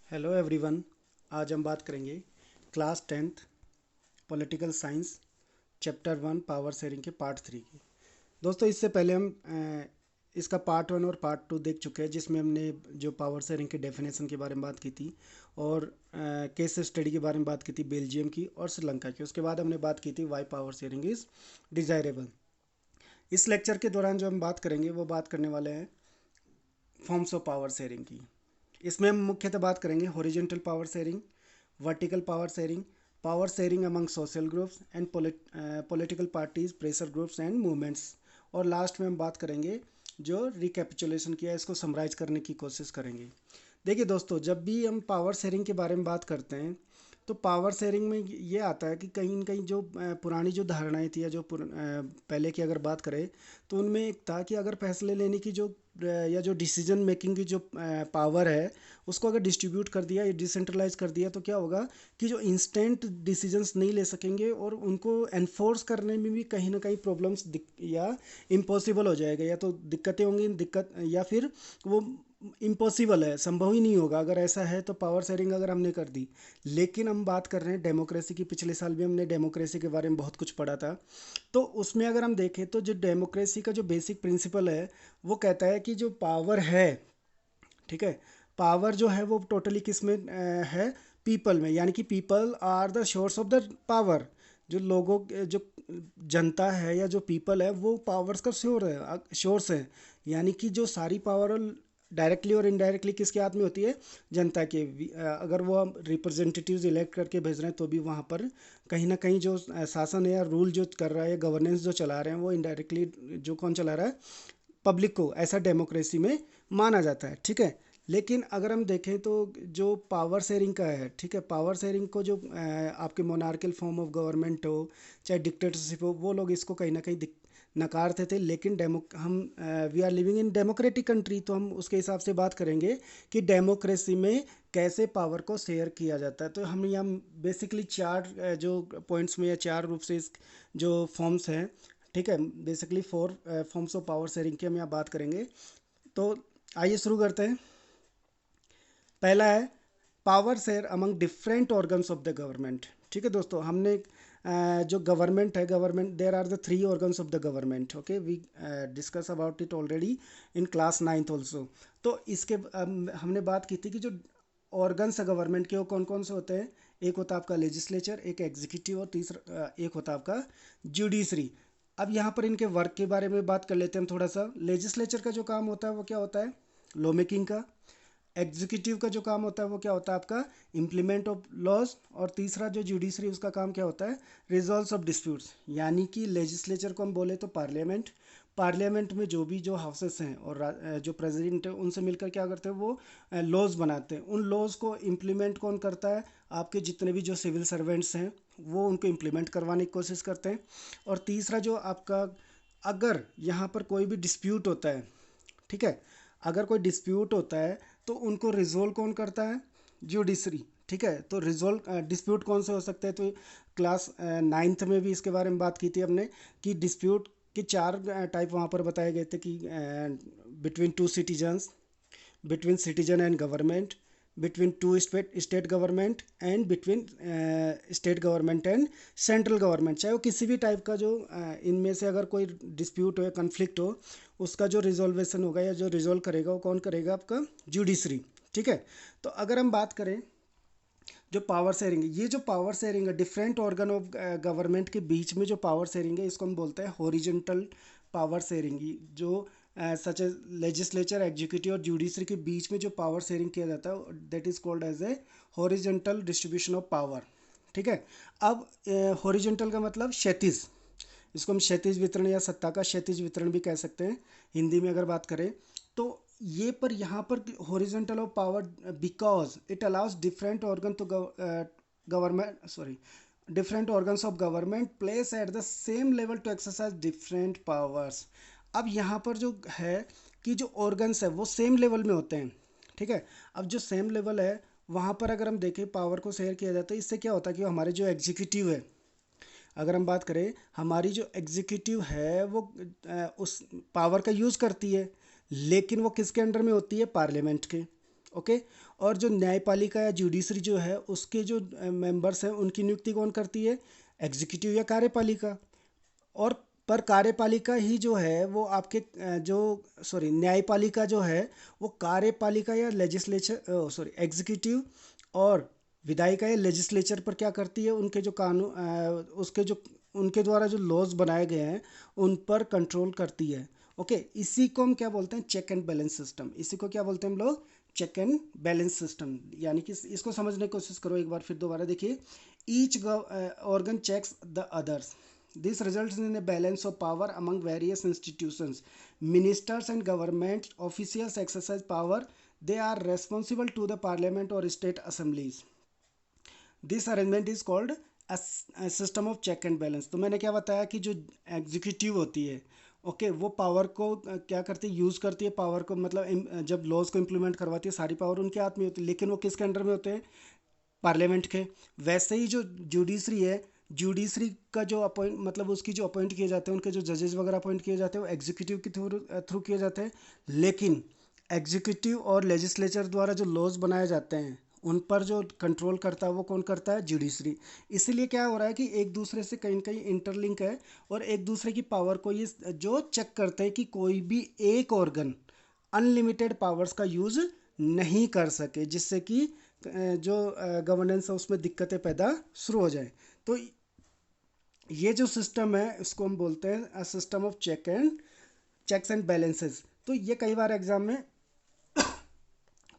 Hello everyone. आज हम बात करेंगे class tenth political science chapter one power sharing के पार्ट थ्री की। दोस्तों, इससे पहले हम इसका पार्ट वन और पार्ट टू देख चुके हैं, जिसमें हमने जो पावर शेयरिंग के डेफिनेशन के बारे में बात की थी और केस स्टडी के बारे में बात की थी, बेल्जियम की और श्रीलंका की। उसके बाद हमने बात की थी why power sharing is desirable. इस लेक्चर के दौरान जो हम बात करेंगे वो बात करने वाले हैं फॉर्म्स ऑफ पावर शेयरिंग की। इसमें हम मुख्यतः बात करेंगे horizontal power sharing, vertical power sharing among social groups and political parties, pressure groups and movements. और लास्ट में हम बात करेंगे जो रिकैपिचुलेशन किया है, इसको समराइज करने की कोशिश करेंगे। देखिए दोस्तों, जब भी हम पावर शेयरिंग के बारे में बात करते हैं तो पावर शेयरिंग में ये आता है कि कहीं न कहीं जो पुरानी जो धारणाएं थी या जो पहले की अगर बात करें तो उनमें एक था कि अगर फैसले लेने की जो या जो डिसीजन मेकिंग की जो पावर है उसको अगर डिस्ट्रीब्यूट कर दिया या डिसेंट्रलाइज कर दिया तो क्या होगा कि जो इंस्टेंट डिसीजंस नहीं ले सकेंगे और उनको एनफोर्स करने में भी कहीं ना कहीं प्रॉब्लम्स या इम्पॉसिबल हो जाएगा, या तो दिक्कतें होंगी दिक्कत, या फिर वो इम्पॉसिबल है, संभव ही नहीं होगा अगर ऐसा है तो पावर शेयरिंग अगर हमने कर दी। लेकिन हम बात कर रहे हैं डेमोक्रेसी की। पिछले साल भी हमने डेमोक्रेसी के बारे में बहुत कुछ पढ़ा था। तो उसमें अगर हम देखें तो जो डेमोक्रेसी का जो बेसिक प्रिंसिपल है वो कहता है कि जो पावर है, ठीक है, पावर जो है वो टोटली किस में है, पीपल में। यानी कि people are the source of the power. जो लोगों जो जनता है या जो पीपल है वो पावर्स का सोर्स है। यानी कि जो सारी पावर डायरेक्टली और इनडायरेक्टली किसके हाथ में होती है, जनता के। अगर वो रिप्रेजेंटेटिव्स इलेक्ट करके भेज रहे हैं तो भी वहाँ पर कहीं ना कहीं जो शासन है या रूल जो कर रहा है, गवर्नेंस जो चला रहे हैं, वो इनडायरेक्टली जो कौन चला रहा है, पब्लिक को। ऐसा डेमोक्रेसी में माना जाता है, ठीक है। लेकिन अगर हम देखें तो जो पावर शेयरिंग का है, ठीक है, पावर शेयरिंग को जो आपके मोनार्कल फॉर्म ऑफ गवर्नमेंट हो चाहे डिक्टेटरशिप हो, वो लोग इसको कहीं ना कहीं नकारते थे। लेकिन हम we are living in democratic country, तो हम उसके हिसाब से बात करेंगे कि डेमोक्रेसी में कैसे पावर को शेयर किया जाता है। तो हम यहाँ बेसिकली चार जो पॉइंट्स में या चार रूप से इस जो फॉर्म्स हैं, ठीक है, basically four forms of power sharing की हम यहाँ बात करेंगे। तो आइए शुरू करते हैं। पहला है power share among different organs of the government. ठीक है दोस्तों, हमने जो गवर्नमेंट है, government there are the three organs of the government. Okay, we discuss about it already in class ninth also. तो इसके हमने बात की थी कि जो ऑर्गन्स है गवर्नमेंट के वो कौन कौन से होते हैं। एक होता है आपका लेजिस्लेचर, एक एग्जीक्यूटिव और तीसरा एक होता है आपका जुडिशरी। अब यहाँ पर इनके वर्क के बारे में बात कर लेते हैं हम थोड़ा सा। लेजिस्लेचर का जो काम होता है वो क्या होता है, लॉ मेकिंग का। एग्जीक्यूटिव का जो काम होता है वो क्या होता है आपका, इम्प्लीमेंट ऑफ लॉज। और तीसरा जो जुडिशरी, उसका काम क्या होता है, रिजॉल्व ऑफ डिस्प्यूट्स। यानी कि लेजिस्लेचर को हम बोले तो पार्लियामेंट, पार्लियामेंट में जो भी जो हाउसेस हैं और जो प्रेसिडेंट है उनसे मिलकर क्या करते हैं, वो लॉज बनाते हैं। उन लॉज को इम्प्लीमेंट कौन करता है, आपके जितने भी जो सिविल सर्वेंट्स हैं वो उनको इम्प्लीमेंट करवाने की कोशिश करते हैं। और तीसरा जो आपका, अगर यहाँ पर कोई भी डिस्प्यूट होता है, ठीक है, अगर कोई डिस्प्यूट होता है तो उनको रिजोल्व कौन करता है, जुडिशरी। ठीक है, तो रिजोल्व डिस्प्यूट कौन से हो सकते हैं, तो क्लास नाइन्थ में भी इसके बारे में बात की थी हमने कि डिस्प्यूट के चार टाइप वहाँ पर बताए गए थे कि between two citizens, between citizen and government, between two state government and between state government and central government. चाहे वो किसी भी टाइप का जो इनमें से अगर कोई डिस्प्यूट हो या कन्फ्लिक्ट हो, उसका जो रिजोल्वेशन होगा या जो रिजोल्व करेगा वो कौन करेगा, आपका जुडिशरी। ठीक है, तो अगर हम बात करें जो पावर शेयरिंग है, ये जो पावर शेयरिंग है डिफरेंट ऑर्गन ऑफ गवर्नमेंट के बीच में जो पावर शेयरिंग है, इसको हम बोलते हैं हॉरिजॉन्टल पावर शेयरिंग। जो सच एज लेजिस्लेचर, एग्जीक्यूटिव और जुडिशरी के बीच में जो पावर शेयरिंग किया जाता है, that is called as a horizontal distribution of power. ठीक है, अब हॉरिजॉन्टल का मतलब क्षैतिज, इसको हम क्षैतिज वितरण या सत्ता का क्षैतिज वितरण भी कह सकते हैं हिंदी में अगर बात करें तो। ये पर यहाँ पर horizontal of power because it allows different organ to government, sorry, different organs of government place at the same level to exercise different powers. अब यहाँ पर जो है कि जो ऑर्गन्स है वो सेम लेवल में होते हैं। ठीक है, अब जो सेम लेवल है वहाँ पर अगर हम देखें पावर को शेयर किया जाता है, इससे क्या होता है कि हमारे जो एग्जीक्यूटिव है, अगर हम बात करें हमारी जो एग्जीक्यूटिव है वो उस पावर का यूज़ करती है, लेकिन वो किसके अंडर में होती है, पार्लियामेंट के। ओके। और जो न्यायपालिका या जुडिशरी जो है उसके जो मेंबर्स हैं उनकी नियुक्ति कौन करती है? एग्जीक्यूटिव या कार्यपालिका। और पर कार्यपालिका ही जो है वो आपके जो सॉरी न्यायपालिका जो है वो कार्यपालिका या लेजिस्लेचर एग्जीक्यूटिव और विधायिका या लेजिस्लेचर पर क्या करती है? उनके जो कानून उसके जो उनके द्वारा जो लॉज बनाए गए हैं उन पर कंट्रोल करती है। ओके, इसी को हम क्या बोलते हैं? Check and balance system. इसी को क्या बोलते हैं हम लोग? Check and balance system. यानी कि इसको समझने की कोशिश करो एक बार फिर दोबारा देखिए। Each organ checks the others. This results in a balance of power among various institutions. Ministers and government officials exercise power. They are responsible to the parliament or state assemblies. This arrangement is called a system of check and balance. तो मैंने क्या बताया कि जो executive होती है okay वो power को क्या करती है? यूज़ करती है पावर को, मतलब जब लॉज को इम्प्लीमेंट करवाती है सारी पावर उनके हाथ में होती है, लेकिन वो किसके अंडर में होते हैं? पार्लियामेंट के। वैसे ही जो जुडिशरी है, जुडिशरी का जो अपॉइंट मतलब उसकी जो अपॉइंट किए जाते हैं, उनके जो जजेस वगैरह अपॉइंट किए जाते हैं वो एग्जीक्यूटिव के थ्रू किए जाते हैं। लेकिन एग्जीक्यूटिव और लेजिस्लेचर द्वारा जो लॉज बनाए जाते हैं उन पर जो कंट्रोल करता है वो कौन करता है? जुडिशरी। इसीलिए क्या हो रहा है कि एक दूसरे से कहीं कहीं इंटरलिंक है और एक दूसरे की पावर को ये जो चेक करते हैं कि कोई भी एक ऑर्गन अनलिमिटेड पावर्स का यूज़ नहीं कर सके, जिससे कि जो गवर्नेंस है उसमें दिक्कतें पैदा शुरू हो जाए। तो ये जो सिस्टम है इसको हम बोलते हैं system of checks and balances. तो ये कई बार एग्जाम में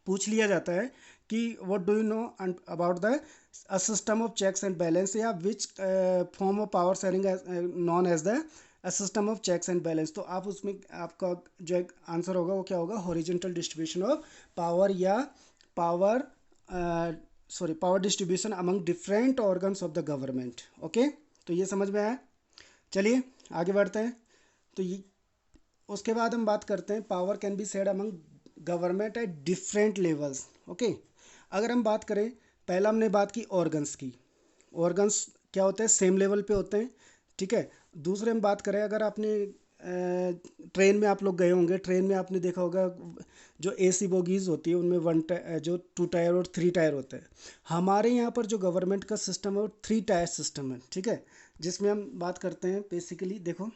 पूछ लिया जाता है कि what do you know about the system of checks and balance, या which form of power sharing known as the system of checks and balance. तो आप उसमें आपका जो आंसर होगा वो क्या होगा? हॉरिजॉन्टल डिस्ट्रीब्यूशन ऑफ पावर या power power distribution among different organs of the government. Okay, तो ये समझ में आया। चलिए आगे बढ़ते हैं। तो ये उसके बाद हम बात करते हैं power can be shared among government at different levels. Okay, अगर हम बात करें, पहला हमने बात की ऑर्गन्स की। ऑर्गन्स क्या होते हैं? सेम लेवल पे होते हैं, ठीक है। दूसरे हम बात करें, अगर आपने ट्रेन में आप लोग गए होंगे, ट्रेन में आपने देखा होगा जो एसी बोगीज़ होती है उनमें जो 2 टायर और 3 टायर होते हैं। हमारे यहाँ पर जो गवर्नमेंट का सिस्टम है वो 3 टायर सिस्टम है, ठीक है। जिसमें हम बात करते हैं बेसिकली, देखो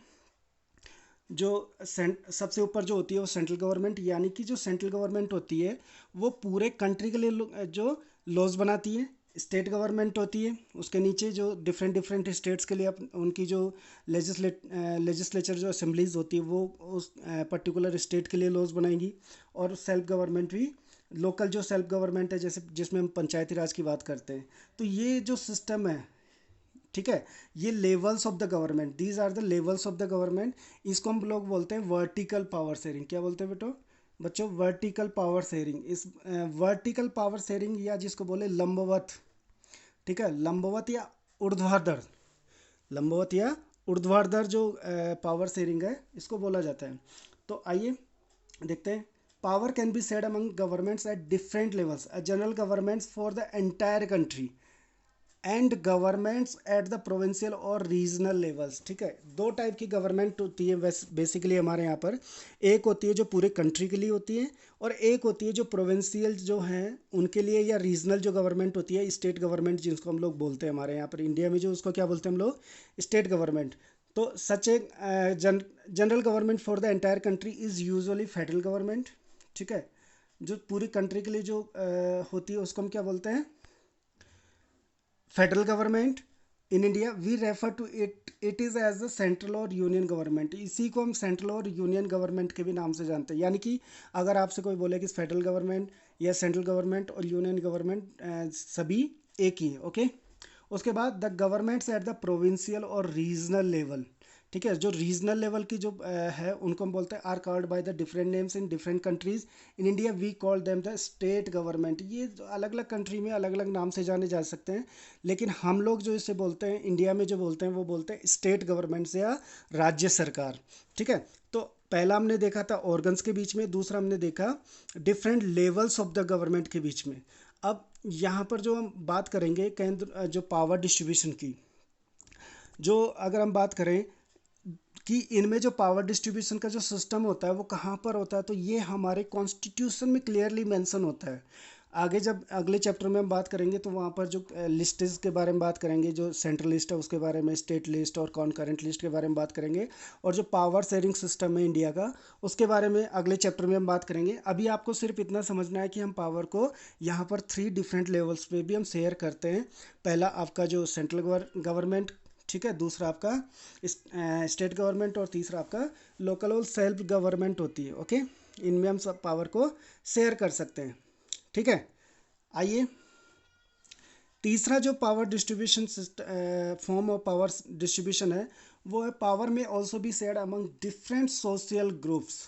जो सबसे ऊपर जो होती है वो सेंट्रल गवर्नमेंट, यानी कि जो सेंट्रल गवर्नमेंट होती है वो पूरे कंट्री के लिए जो लॉज बनाती है। स्टेट गवर्नमेंट होती है, उसके नीचे जो डिफरेंट डिफरेंट स्टेट्स के लिए उनकी जो लेजिस्लेचर जो असेंबलीज होती है वो उस पर्टिकुलर स्टेट के लिए लॉज बनाएंगी। और सेल्फ गवर्नमेंट भी, लोकल जो सेल्फ गवर्नमेंट है जैसे जिसमें हम पंचायती राज की बात करते हैं। तो ये जो सिस्टम है, ठीक है, ये levels of the government, these are the levels of the government. इसको हम लोग बोलते हैं वर्टिकल पावर शेयरिंग। क्या बोलते हैं बच्चों? Vertical power sharing. इस वर्टिकल पावर शेयरिंग या जिसको बोले लंबवत, ठीक है, लंबवत या ऊर्ध्वाधर, लंबवत या ऊर्ध्वाधर जो पावर शेयरिंग है इसको बोला जाता है। तो आइए देखते हैं। Power can be shared among governments at different levels, general governments for the entire country and governments at the provincial और रीजनल लेवल्स। ठीक है, 2 टाइप की गवर्नमेंट होती है बेसिकली हमारे यहाँ पर। एक होती है जो पूरे कंट्री के लिए होती है, और एक होती है जो प्रोविंशियल जो हैं उनके लिए, या रीजनल जो गवर्नमेंट होती है, स्टेट गवर्नमेंट जिसको हम लोग बोलते हैं हमारे यहाँ पर इंडिया में, जो उसको क्या बोलते हैं हम लोग? State government. तो such a general government for the entire country is usually federal government. ठीक है, जो पूरी कंट्री के लिए जो होती है उसको हम क्या बोलते हैं? Federal government. In India we refer to it is as the central और यूनियन गवर्नमेंट। इसी को हम सेंट्रल और यूनियन गवर्नमेंट के भी नाम से जानते हैं। यानी कि अगर आपसे कोई बोले कि फेडरल गवर्नमेंट या सेंट्रल गवर्नमेंट और यूनियन गवर्नमेंट सभी एक ही है। ओके, उसके बाद the governments at the provincial और रीजनल लेवल। ठीक है, जो रीजनल लेवल की जो है उनको हम बोलते हैं are called by the different names in different countries. In India we call them the state government. ये अलग अलग कंट्री में अलग अलग नाम से जाने जा सकते हैं, लेकिन हम लोग जो इसे बोलते हैं इंडिया में जो बोलते हैं वो बोलते हैं स्टेट गवर्नमेंट या राज्य सरकार। ठीक है, तो पहला हमने देखा था ऑर्गन्स के बीच में, दूसरा हमने देखा different levels of the government के बीच में। अब यहाँ पर जो हम बात करेंगे केंद्र जो पावर डिस्ट्रीब्यूशन की, जो अगर हम बात करें कि इनमें जो पावर डिस्ट्रीब्यूशन का जो सिस्टम होता है वो कहाँ पर होता है, तो ये हमारे कॉन्स्टिट्यूशन में क्लियरली मेंशन होता है। आगे जब अगले चैप्टर में हम बात करेंगे तो वहाँ पर जो लिस्ट्स के बारे में बात करेंगे, जो सेंट्रल लिस्ट है उसके बारे में, स्टेट लिस्ट और कॉन्करेंट लिस्ट के बारे में बात करेंगे, और जो पावर शेयरिंग सिस्टम है इंडिया का उसके बारे में अगले चैप्टर में हम बात करेंगे। अभी आपको सिर्फ इतना समझना है कि हम पावर को यहाँ पर 3 डिफरेंट लेवल्स पे भी हम शेयर करते हैं। पहला आपका जो सेंट्रल गवर्नमेंट, ठीक है, दूसरा आपका स्टेट गवर्नमेंट, और तीसरा आपका लोकल और सेल्फ गवर्नमेंट होती है। ओके, इनमें हम सब पावर को शेयर कर सकते हैं। ठीक है, आइए तीसरा जो power distribution form of power distribution है वो है पावर में also be shared among different social groups.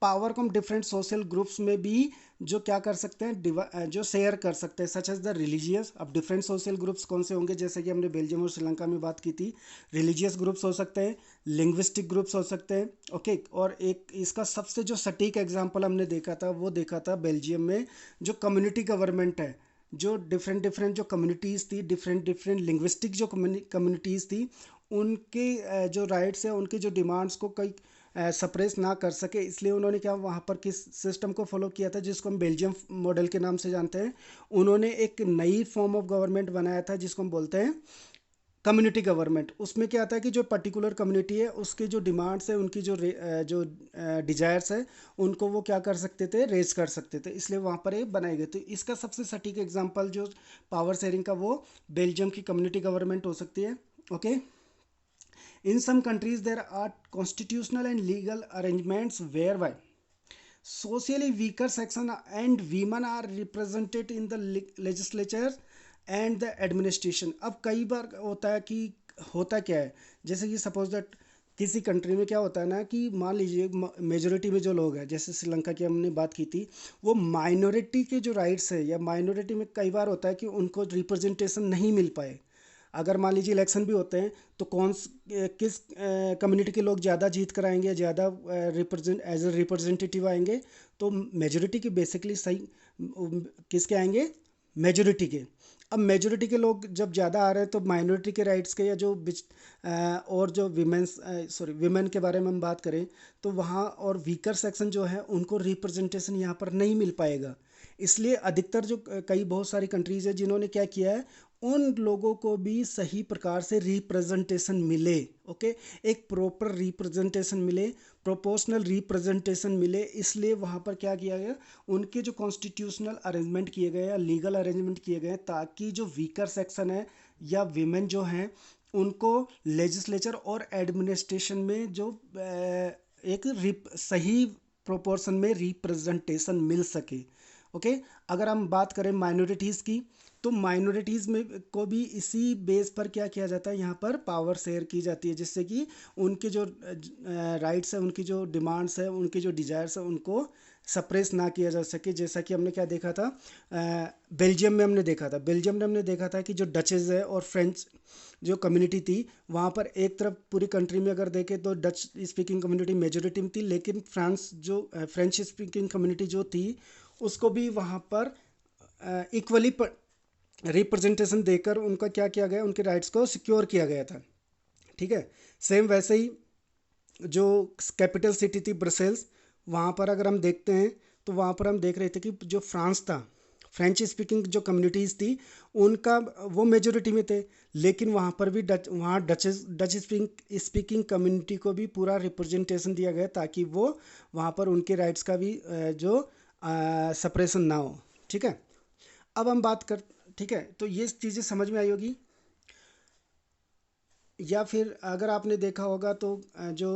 Power को हम डिफरेंट सोशल ग्रुप्स में भी जो क्या कर सकते हैं, जो शेयर कर सकते हैं, सच एज द रिलीजियस। अब डिफरेंट सोशल ग्रुप्स कौन से होंगे, जैसे कि हमने बेल्जियम और श्रीलंका में बात की थी, रिलीजियस ग्रुप्स हो सकते हैं, लिंग्विस्टिक ग्रुप्स हो सकते हैं। ओके, और एक इसका सबसे जो सटीक एग्जांपल हमने देखा था वो देखा था बेल्जियम में, जो कम्युनिटी गवर्नमेंट है, जो डिफरेंट डिफरेंट जो कम्युनिटीज़ थी, डिफरेंट डिफरेंट लिंग्विस्टिक जो कम्युनिटीज़ थी, उनके जो राइट्स है, उनके जो डिमांड्स को कई सप्रेस ना कर सके, इसलिए उन्होंने क्या वहाँ पर किस सिस्टम को फॉलो किया था जिसको हम बेल्जियम मॉडल के नाम से जानते हैं। उन्होंने एक नई फॉर्म ऑफ गवर्नमेंट बनाया था जिसको हम बोलते हैं कम्युनिटी गवर्नमेंट। उसमें क्या आता है कि जो पर्टिकुलर कम्युनिटी है उसकी जो डिमांड्स है, उनकी जो डिजायर्स है, उनको वो क्या कर सकते थे, रेज कर सकते थे, इसलिए वहाँ पर ये बनाए गए। तो इसका सबसे सटीक एग्जांपल जो पावर शेयरिंग का वो बेल्जियम की कम्युनिटी गवर्नमेंट हो सकती है। Okay, in some countries there are constitutional and legal arrangements whereby socially weaker section and women are represented in the legislature and the administration। अब कई बार होता है कि होता क्या है, जैसे कि सपोज दैट किसी कंट्री में क्या होता है ना कि मान लीजिए मेजोरिटी में जो लोग हैं, जैसे श्रीलंका की हमने बात की थी, वो माइनॉरिटी के जो राइट्स है या माइनॉरिटी में कई बार होता है कि उनको रिप्रेजेंटेशन नहीं मिल पाए। अगर मान लीजिए इलेक्शन भी होते हैं तो किस कम्युनिटी के लोग ज़्यादा जीत कर आएंगे, ज़्यादा रिप्रेजेंट एज ए रिप्रेजेंटेटिव आएंगे, तो मेजोरिटी के बेसिकली सही किसके आएंगे, मेजोरिटी के। अब मेजोरिटी के लोग जब ज़्यादा आ रहे हैं तो माइनॉरिटी के राइट्स के या जो और जो विमेन के बारे में हम बात करें तो वहाँ और वीकर सेक्शन जो है उनको रिप्रेजेंटेशन यहाँ पर नहीं मिल पाएगा। इसलिए अधिकतर जो कई बहुत सारी कंट्रीज़ है जिन्होंने क्या किया है, उन लोगों को भी सही प्रकार से रिप्रेजेंटेशन मिले। ओके, एक प्रॉपर रिप्रेजेंटेशन मिले, प्रोपोर्शनल रिप्रेजेंटेशन मिले, इसलिए वहाँ पर क्या किया गया, उनके जो कॉन्स्टिट्यूशनल अरेंजमेंट किए गए या लीगल अरेंजमेंट किए गए ताकि जो वीकर सेक्शन है या विमेन जो हैं उनको लेजिस्लेचर और एडमिनिस्ट्रेशन में जो सही प्रोपोर्शन में रिप्रेजेंटेशन मिल सके। ओके, अगर हम बात करें माइनॉरिटीज़ की तो माइनॉरिटीज़ में को भी इसी बेस पर क्या किया जाता है, यहाँ पर पावर शेयर की जाती है, जिससे कि उनके जो राइट्स है, उनकी जो डिमांड्स है, उनकी जो डिज़ायर्स है, उनको सप्रेस ना किया जा सके। जैसा कि हमने क्या देखा था, बेल्जियम में हमने देखा था, बेल्जियम में हमने देखा था कि जो डचेज है और फ्रेंच जो कम्युनिटी थी, वहाँ पर एक तरफ पूरी कंट्री में अगर देखें तो डच स्पीकिंग कम्युनिटी मेजोरिटी में थी, लेकिन फ्रेंच स्पीकिंग कम्युनिटी जो थी उसको भी वहाँ पर इक्वली रिप्रेजेंटेशन देकर उनका क्या किया गया, उनके राइट्स को सिक्योर किया गया था। ठीक है, सेम वैसे ही जो कैपिटल सिटी थी ब्रसेल्स, वहाँ पर अगर हम देखते हैं तो वहाँ पर हम देख रहे थे कि जो फ्रांस था, फ्रेंच स्पीकिंग जो कम्युनिटीज़ थी उनका वो मेजोरिटी में थे, लेकिन वहाँ पर भी डच स्पीकिंग कम्युनिटी को भी पूरा रिप्रेजेंटेशन दिया गया ताकि वो वहाँ पर उनके राइट्स का भी जो सप्रेशन ना हो। ठीक है, अब हम बात कर, ठीक है, तो ये चीज़ें समझ में आई होगी। या फिर अगर आपने देखा होगा तो जो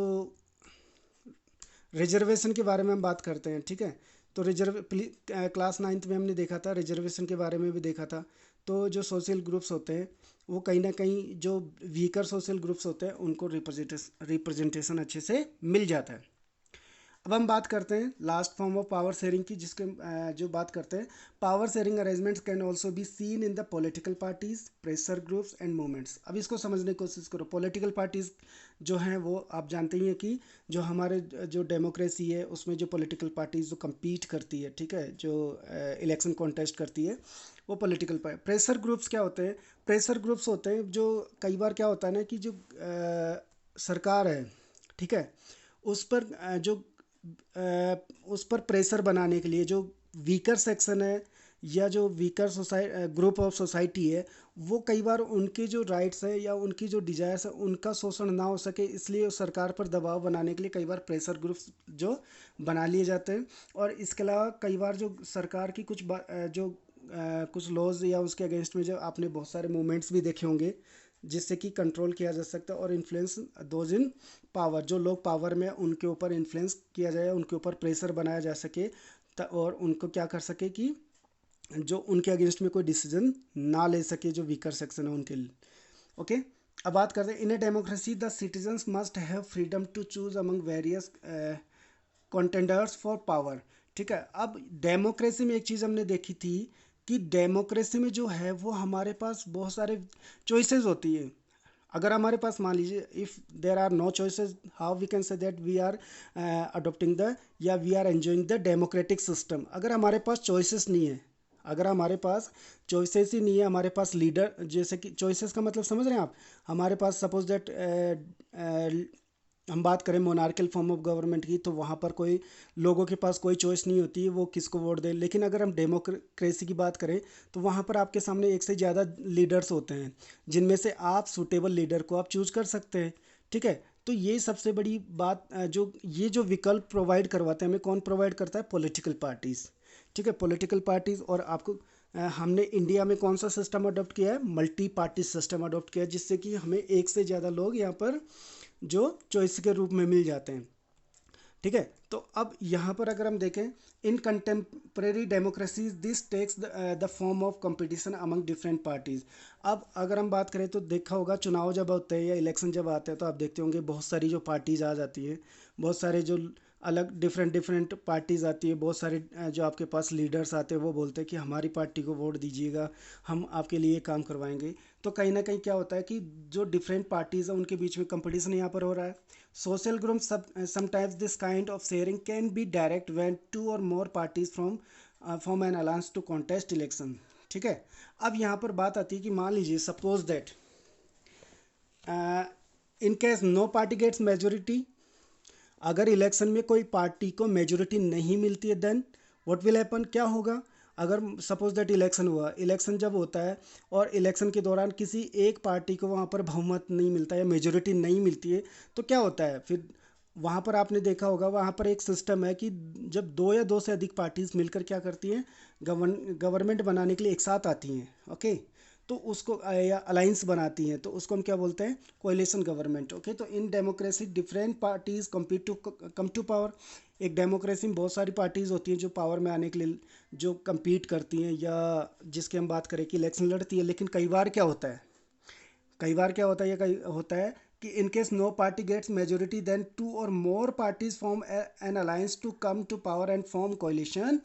रिजर्वेशन के बारे में हम बात करते हैं। ठीक है, तो क्लास 9th में हमने देखा था, रिजर्वेशन के बारे में भी देखा था। तो जो सोशल ग्रुप्स होते हैं वो कहीं ना कहीं जो वीकर सोशल ग्रुप्स होते हैं उनको रिप्रेजेंटेशन अच्छे से मिल जाता है। अब हम बात करते हैं last form of power sharing की, जिसके जो बात करते हैं, power sharing arrangements can also be seen in the political parties, pressure groups and movements. अब इसको समझने की कोशिश करो। पॉलिटिकल पार्टीज जो हैं वो आप जानते ही हैं कि जो हमारे जो डेमोक्रेसी है उसमें जो पॉलिटिकल पार्टीज जो कम्पीट करती है, ठीक है, जो इलेक्शन कॉन्टेस्ट करती है, वो पॉलिटिकल पार्टी। प्रेशर ग्रुप्स क्या होते हैं, प्रेशर ग्रुप्स होते हैं जो कई बार क्या होता है ना कि जो सरकार है, ठीक है, उस पर उस पर प्रेशर बनाने के लिए जो वीकर सेक्शन है या जो वीकर ग्रुप ऑफ सोसाइटी है, वो कई बार उनके जो राइट्स है या उनकी जो डिजायर्स है उनका शोषण ना हो सके, इसलिए उस सरकार पर दबाव बनाने के लिए कई बार प्रेशर ग्रुप्स जो बना लिए जाते हैं। और इसके अलावा कई बार जो सरकार की कुछ लॉज या उसके अगेंस्ट में जो आपने बहुत सारे मूवमेंट्स भी देखे होंगे जिससे कि कंट्रोल किया जा सकता है और इन्फ्लुएंस दोज इन पावर, जो लोग पावर में उनके ऊपर इन्फ्लुएंस किया जाए, उनके ऊपर प्रेशर बनाया जा सके और उनको क्या कर सके कि जो उनके अगेंस्ट में कोई डिसीजन ना ले सके जो वीकर सेक्शन है उनके लिए। ओके, अब बात करते हैं in a democracy the citizens must have freedom to choose among various contenders for power. ठीक है, अब डेमोक्रेसी में एक चीज़ हमने देखी थी कि डेमोक्रेसी में जो है वो हमारे पास बहुत सारे चॉइसेस होती है। अगर हमारे पास मान लीजिए if there are no choices, how we can say that we are adopting the या we are enjoying the democratic system. अगर हमारे पास चॉइसेस नहीं है, अगर हमारे पास चॉइसेस ही नहीं है, हमारे पास लीडर, जैसे कि चॉइसेस का मतलब समझ रहे हैं आप, हमारे पास सपोज दैट हम बात करें मोनार्कल फॉर्म ऑफ गवर्नमेंट की, तो वहाँ पर कोई लोगों के पास कोई चॉइस नहीं होती है वो किसको वोट दे। लेकिन अगर हम डेमोक्रेसी की बात करें तो वहाँ पर आपके सामने एक से ज़्यादा लीडर्स होते हैं जिनमें से आप सूटेबल लीडर को आप चूज कर सकते हैं। ठीक है, तो ये सबसे बड़ी बात जो विकल्प प्रोवाइड करवाते हैं हमें, कौन प्रोवाइड करता है? Political parties. ठीक है, पॉलिटिकल पार्टीज़। और आपको हमने इंडिया में कौन सा सिस्टम अडॉप्ट किया है? मल्टी पार्टी सिस्टम अडॉप्ट किया है, जिससे कि हमें एक से ज़्यादा लोग यहाँ पर जो चॉइस के रूप में मिल जाते हैं। ठीक है, तो अब यहाँ पर अगर हम देखें in contemporary democracies this takes the form of competition among different parties. अब अगर हम बात करें तो देखा होगा चुनाव जब होते हैं या इलेक्शन जब आते हैं तो आप देखते होंगे बहुत सारी जो पार्टीज़ आ जाती है, बहुत सारे जो अलग डिफरेंट डिफरेंट पार्टीज़ आती है, बहुत सारे जो आपके पास लीडर्स आते हैं वो बोलते हैं कि हमारी पार्टी को वोट दीजिएगा, हम आपके लिए काम करवाएंगे। तो कहीं ना कहीं क्या होता है कि जो डिफरेंट पार्टीज़ हैं उनके बीच में कंपटीशन यहाँ पर हो रहा है। Social group sometimes this kind of sharing can be direct when two or more parties from an alliance to contest election। ठीक है, अब यहाँ पर बात आती है कि मान लीजिए suppose that in case no party gets majority, अगर इलेक्शन में कोई पार्टी को मेजोरिटी नहीं मिलती है देन व्हाट विल हैपन, क्या होगा? अगर सपोज दैट इलेक्शन हुआ, इलेक्शन जब होता है और इलेक्शन के दौरान किसी एक पार्टी को वहाँ पर बहुमत नहीं मिलता या मेजोरिटी नहीं मिलती है, तो क्या होता है फिर? वहाँ पर आपने देखा होगा वहाँ पर एक सिस्टम है कि जब दो या दो से अधिक पार्टीज मिलकर क्या करती हैं, गवर्नमेंट बनाने के लिए एक साथ आती हैं। ओके, तो उसको या अलाइंस बनाती हैं, तो उसको हम क्या बोलते हैं? कोalition गवर्नमेंट। ओके, तो in democracy different parties compete to come to power. एक डेमोक्रेसी में बहुत सारी पार्टीज होती हैं जो पावर में आने के लिए जो कम्पीट करती हैं या जिसकी हम बात करें कि इलेक्शन लड़ती है। लेकिन कई बार क्या होता है, कई बार क्या होता है, ये कई होता है कि in case no party gets majority then two और more parties form an alliance to come to power and form coalition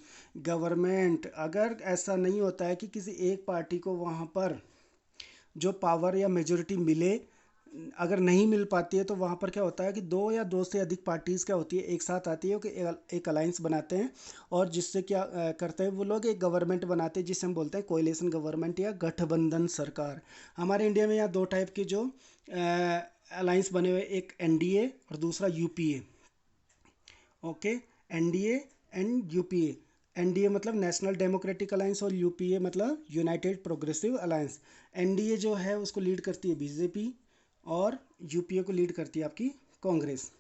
government. अगर ऐसा नहीं होता है कि किसी एक पार्टी को वहाँ पर जो पावर या मेजोरिटी मिले, अगर नहीं मिल पाती है तो वहाँ पर क्या होता है कि दो या दो से अधिक पार्टीज़ क्या होती है, एक साथ आती है कि एक अलायंस बनाते हैं और जिससे क्या करते हैं वो लोग, एक गवर्नमेंट बनाते हैं जिसे हम बोलते हैं कोalition गवर्नमेंट या गठबंधन सरकार। हमारे इंडिया में यहाँ दो टाइप की जो अलायंस बने हुए, एक एनडीए और दूसरा UPA. Okay, NDA and UPA. NDA मतलब नेशनल डेमोक्रेटिक अलायंस और यूपीए मतलब यूनाइटेड प्रोग्रेसिव अलायंस। एनडीए जो है उसको लीड करती है बीजेपी और यूपीए को लीड करती है आपकी कांग्रेस।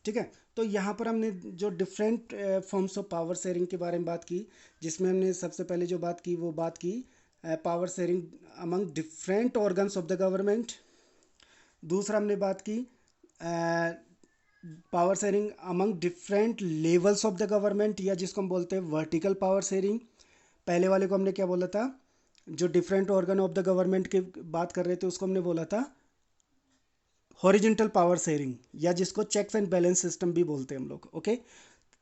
ठीक है, तो यहाँ पर हमने जो different forms of power sharing के बारे में बात की, जिसमें हमने सबसे पहले जो बात की वो बात की power sharing among different organs of the government. दूसरा हमने बात की power sharing among different levels of the government या जिसको हम बोलते हैं वर्टिकल पावर शेयरिंग। पहले वाले को हमने क्या बोला था? जो different organ of the government की बात कर रहे थे उसको हमने बोला था हॉरिजेंटल पावर शेयरिंग या जिसको चेक्स एंड बैलेंस सिस्टम भी बोलते हैं हम लोग। ओके,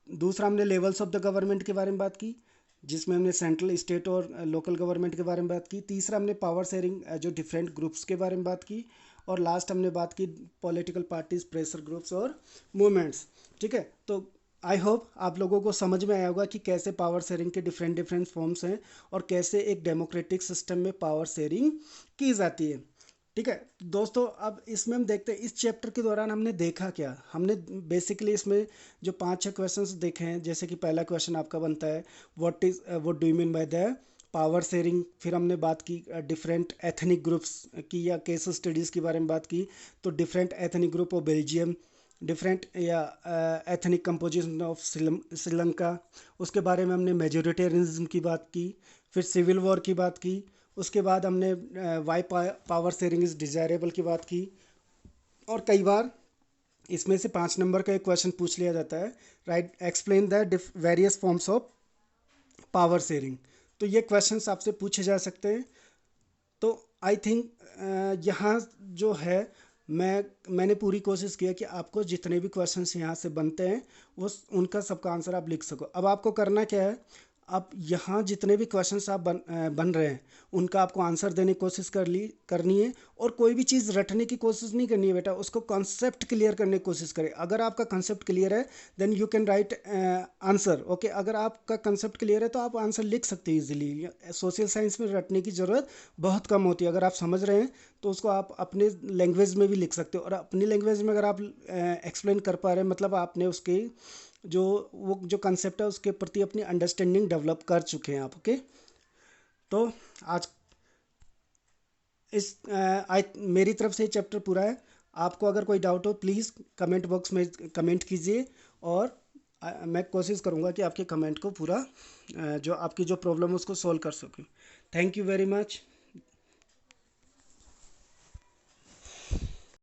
दूसरा हमने लेवल्स ऑफ द गवर्नमेंट के बारे में बात की जिसमें हमने सेंट्रल, स्टेट और लोकल गवर्नमेंट के बारे में बात की। तीसरा हमने पावर शेयरिंग जो डिफरेंट ग्रुप्स के बारे में बात की। और लास्ट हमने बात की पॉलिटिकल पार्टीज, प्रेशर ग्रुप्स और मूवमेंट्स। ठीक है, तो आई होप आप लोगों को समझ में आया होगा कि कैसे पावर शेयरिंग के डिफरेंट डिफरेंट फॉर्म्स हैं और कैसे एक डेमोक्रेटिक सिस्टम में पावर शेयरिंग की जाती है। ठीक है दोस्तों, अब इसमें हम देखते हैं इस चैप्टर के दौरान हमने देखा क्या। हमने बेसिकली इसमें जो 5-6 क्वेश्चंस देखे हैं, जैसे कि पहला क्वेश्चन आपका बनता है what do you mean by the power sharing. फिर हमने बात की डिफरेंट एथनिक ग्रुप्स की या केस स्टडीज़ के बारे में बात की। तो different ethnic group of Belgium, different या एथनिक कंपोजिशन ऑफ श्रीलंका, उसके बारे में हमने मेजोरिटेरियनिज्म की बात की। फिर सिविल वॉर की बात की। उसके बाद हमने why power sharing is desirable की बात की। और कई बार इसमें से 5 नंबर का एक क्वेश्चन पूछ लिया जाता है, right, explain the various forms of power sharing. तो ये क्वेश्चंस आपसे पूछे जा सकते हैं। तो आई थिंक यहाँ जो है, मैंने पूरी कोशिश की है कि आपको जितने भी क्वेश्चंस यहाँ से बनते हैं वो उनका सबका आंसर आप लिख सको। अब आपको करना क्या है, अब यहाँ जितने भी क्वेश्चंस आप बन रहे हैं उनका आपको आंसर देने की कोशिश करनी है। और कोई भी चीज़ रटने की कोशिश नहीं करनी है बेटा, उसको कॉन्सेप्ट क्लियर करने की कोशिश करें। अगर आपका कंसेप्ट क्लियर है then you can write answer. Okay, अगर आपका कंसेप्ट क्लियर है तो आप आंसर लिख सकते हैं इजीली। सोशल साइंस में रटने की ज़रूरत बहुत कम होती है। अगर आप समझ रहे हैं तो उसको आप अपने लैंग्वेज में भी लिख सकते हो। और अपनी लैंग्वेज में अगर आप एक्सप्लेन कर पा रहे हैं, मतलब आपने उसके जो वो जो कंसेप्ट है उसके प्रति अपनी अंडरस्टैंडिंग डेवलप कर चुके हैं आप। ओके, तो आज इस मेरी तरफ से चैप्टर पूरा है। आपको अगर कोई डाउट हो प्लीज़ कमेंट बॉक्स में कमेंट कीजिए, और मैं कोशिश करूँगा कि आपके कमेंट को पूरा जो आपकी जो प्रॉब्लम है उसको सॉल्व कर सकूँ। Thank you very much.